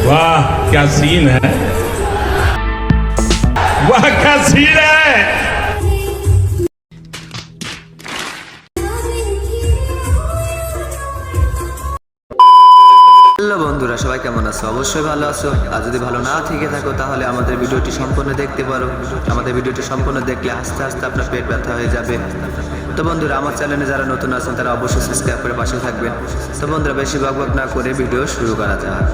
वाह क्या सीन है, वाह क्या सीन है। হ্যালো বন্ধুরা, সবাই কেমন আছো? অবশ্যই ভালো আছো। আর যদি ভালো না থেকে থাকো তাহলে আমাদের ভিডিওটি সম্পূর্ণ দেখতে পারো। আমাদের ভিডিওটি সম্পূর্ণ দেখলে আস্তে আস্তে আপনার পেট ব্যথা হয়ে যাবে। তো বন্ধুরা, আমার চ্যানেলে যারা নতুন আছেন তারা অবশ্যই সাবস্ক্রাইব করে পাশে থাকবেন। তো বন্ধুরা, বেশি বকবক না করে ভিডিও শুরু করা যাক।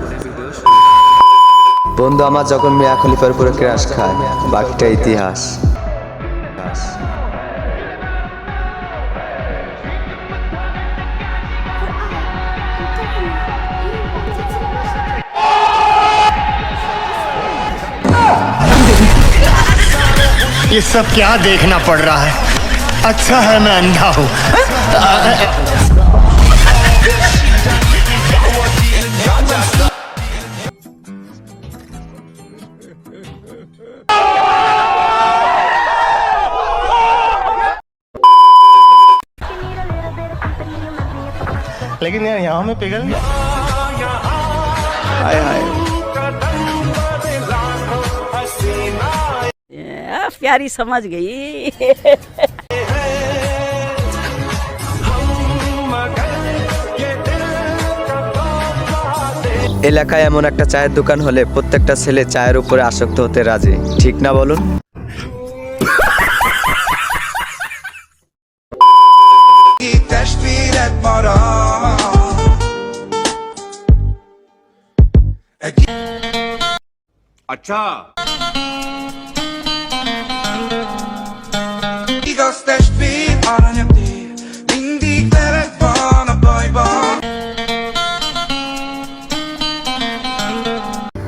বন্ধু আমার যখন মিয়া খলিফার উপরে ক্রাশ খায়, বাকিটা ইতিহাস। ये सब क्या देखना पड़ रहा है? अच्छा है मैं अंधा हूँ। लेकिन यार यहाँ में पिघल गया। हाय हाय प्यारी समझ गई। এলাকায় এমন একটা চায়ের দোকান হলে প্রত্যেকটা ছেলে চায়ের উপরে আসক্ত হতে রাজি, ঠিক না বলুন? अच्छा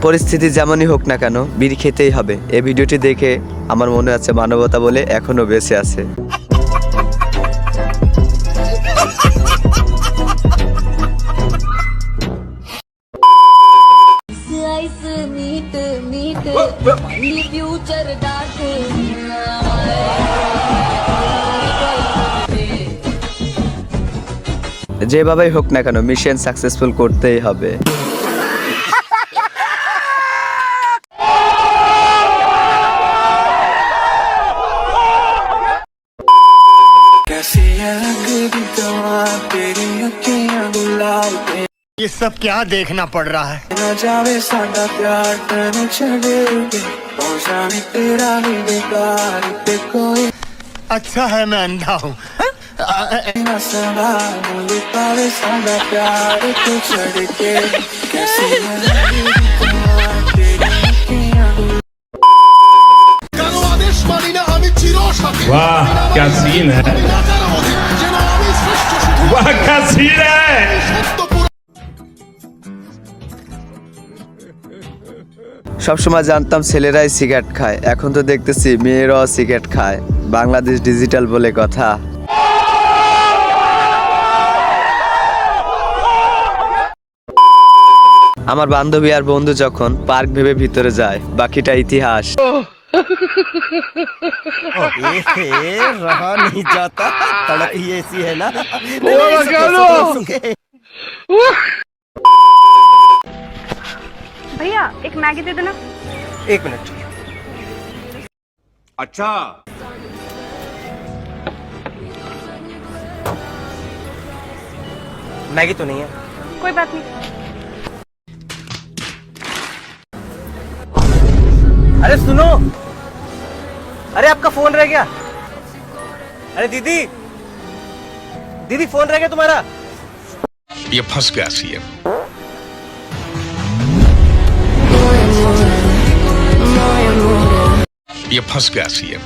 পরিস্থিতি যেমনই হোক না কেন বিড়ি খেতেই হবে। এই ভিডিওটি দেখে আমার মনে আছে মানবতা বলে এখনো বেঁচে আছে। যেভাবেই হোক না কেন মিশন সাকসেসফুল করতেই হবে। ये सब क्या देखना पड़ रहा है? अच्छा है मैं अंधा हूँ। वाह क्या सीन है, वाह क्या सीन है। সবসময় জানতাম ছেলেরাই সিগারেট খায়, এখন তো দেখতেছি মেয়েরাও সিগারেট খায়। বাংলাদেশ ডিজিটাল বলে কথা। আমার বান্ধবী আর বন্ধু যখন পার্ক ভেবে ভিতরে যায়, বাকিটা ইতিহাস। रहा नहीं जाता, तड़प ही ऐसी है ना। भैया एक मैगी दे देना। एक मिनट। अच्छा मैगी तो नहीं है। कोई बात नहीं। अरे सुनो, अरे आपका फोन रह गया। अरे दीदी, दीदी फोन रह गया तुम्हारा। ये फंस गया सीएम। ये फंस गया सीएम।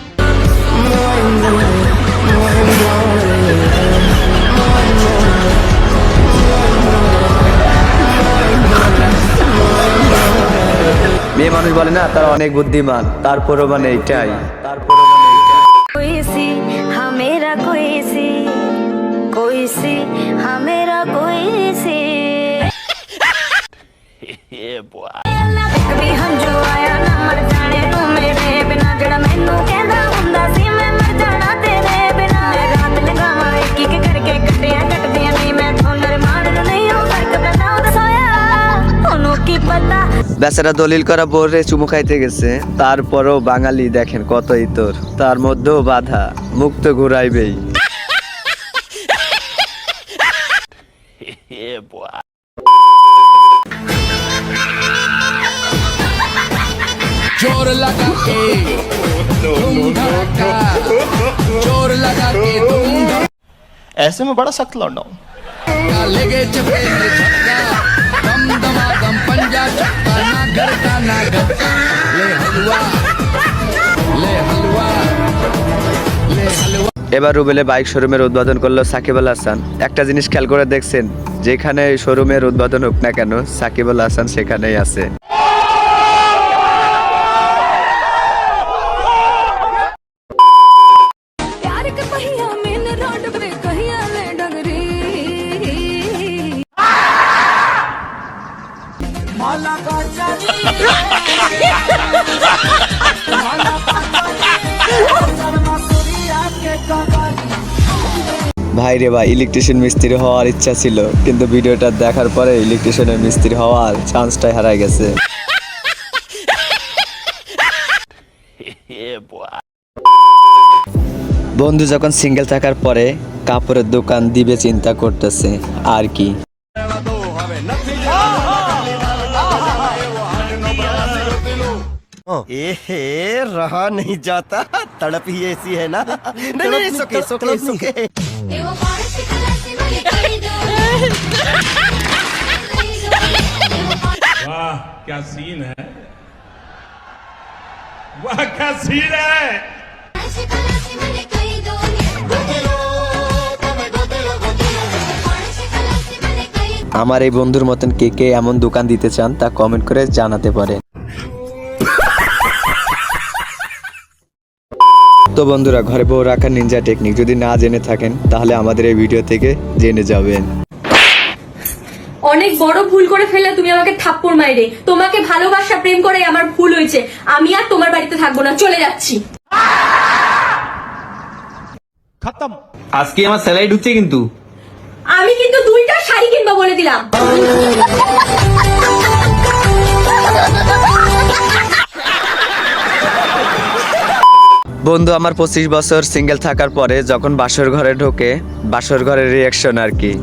মেয়ে মানুষ বলে না তারা অনেক বুদ্ধিমান, তারপরও মানে এটাই। कोई सी हाँ मेरा कोई सी हाँ मेरा कोई सी कभी हम जो आया ना मर जाने तू मेरे बिना, जड़ा मैनू कहंदा हुंदा सी मैं मर जाना तेरे बिना। रात लगावां एक एक करके कटिया कटदियां नहीं मैं थोनर বেচারা দলিল করা বোরে চুমু খাইতে গেছে, তারপরও বাঙালি দেখেন কত ইতর, তার মধ্যেও বাধা, মুখ তো ঘুরাইবেই। जोर लगा के तुम धड़का, जोर लगा के तुम ऐसे में बड़ा सख्त लौंडा हूं। धड़का, लेगे चपे में झटका, दम दमादम पंजा चक्का, ना घर का ना घर का, ले हलवा ले हलवा ले हलवा। এবার রুবেলে বাইক শোরুমের উদ্বোধন করলো সাকিব আল হাসান। একটা জিনিস খেয়াল করে দেখছেন, যেখানে শোরুমের উদ্বোধন হোক না কেন সাকিব আল হাসান সেখানেই আছে। प्यार के पहिया में न रोड पे कहिया ले डगरी ভাই রে ভাই, ইলেকট্রিশিয়ান মিস্ত্রি হওয়ার ইচ্ছা ছিল, কিন্তু ভিডিওটা দেখার পরে ইলেকট্রিশিয়ানের মিস্ত্রি হওয়ার চান্সটাই হারাই গেছে। বন্ধু যখন সিঙ্গেল থাকার পরে কাপড়ের দোকান দিবে চিন্তা করতেছে আর কি। रहा नहीं जाता, तड़प ही ऐसी है ना। नहीं नहीं, सुके सुके सुके। वाह क्या सीन है, वाह क्या सीन है। আমার এই বন্ধুর মতন কে কে এমন দোকান দিতে চান তা কমেন্ট করে জানাতে পারেন। তো বন্ধুরা, ঘরে বউ রাখার নিনজা টেকনিক যদি না জেনে থাকেন তাহলে আমাদের এই ভিডিও থেকে জেনে যাবেন। অনেক বড় ভুল করে ফেললে তুমি আমাকে থাপ্পড় মাইরে। তোমাকে ভালোবাসা প্রেম করে আমার ভুল হয়েছে। আমি আর তোমার বাড়িতে থাকবো না, চলে যাচ্ছি। আজকে আমার স্যালারি ঢুকছে কিন্তু। আমি কিন্তু 2টা শাড়ি কিনবো বলে দিলাম। বন্ধু আমার 25 বছর সিঙ্গেল থাকার পরে যখন বাসর ঘরে ঢোকে, বাসর ঘরের রিয়াকশন আর কি।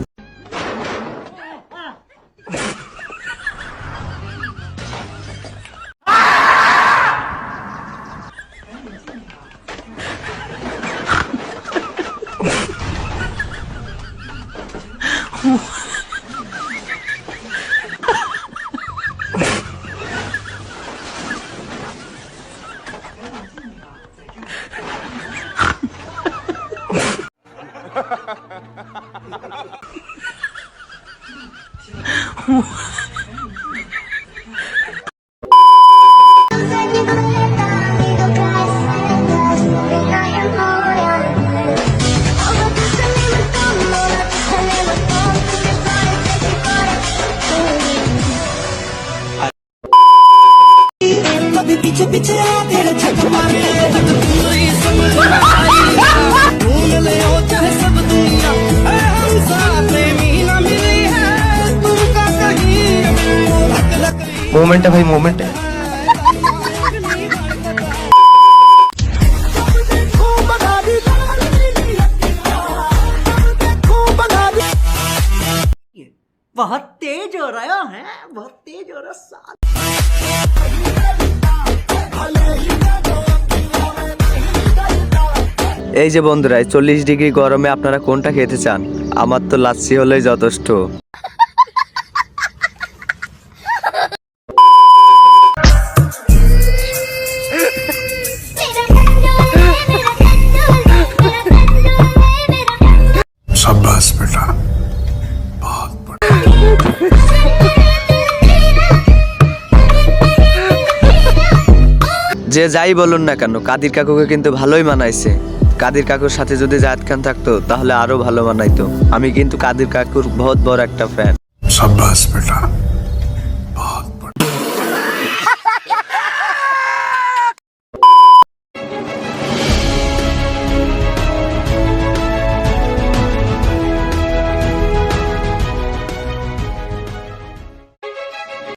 पीछे पीछे तेरे झक मारे ले ओ चाहे सब दुनिया हम साथ प्रेमी ना मिली है तुमका कहीं मोमेंट है भाई, मोमेंट है। बहुत तेज हो रहा है, बहुत तेज हो रहा साथ। এই যে বন্ধুরা, 40 ডিগ্রি গরমে আপনারা কোনটা খেতে চান? আমার তো লাচ্ছি হলেই যথেষ্ট। शाबाश बेटा, যে যাই বলুন না কেন, কাদির কাকুকে কিন্তু ভালোই মানাইছে। কাদির কাকুর সাথে যদি জায়েদ খান থাকতো তাহলে আরো ভালো মানাইতো। আমি কিন্তু কাদির কাকুর বহুত বড় একটা ফ্যান। शाबाश बेटा।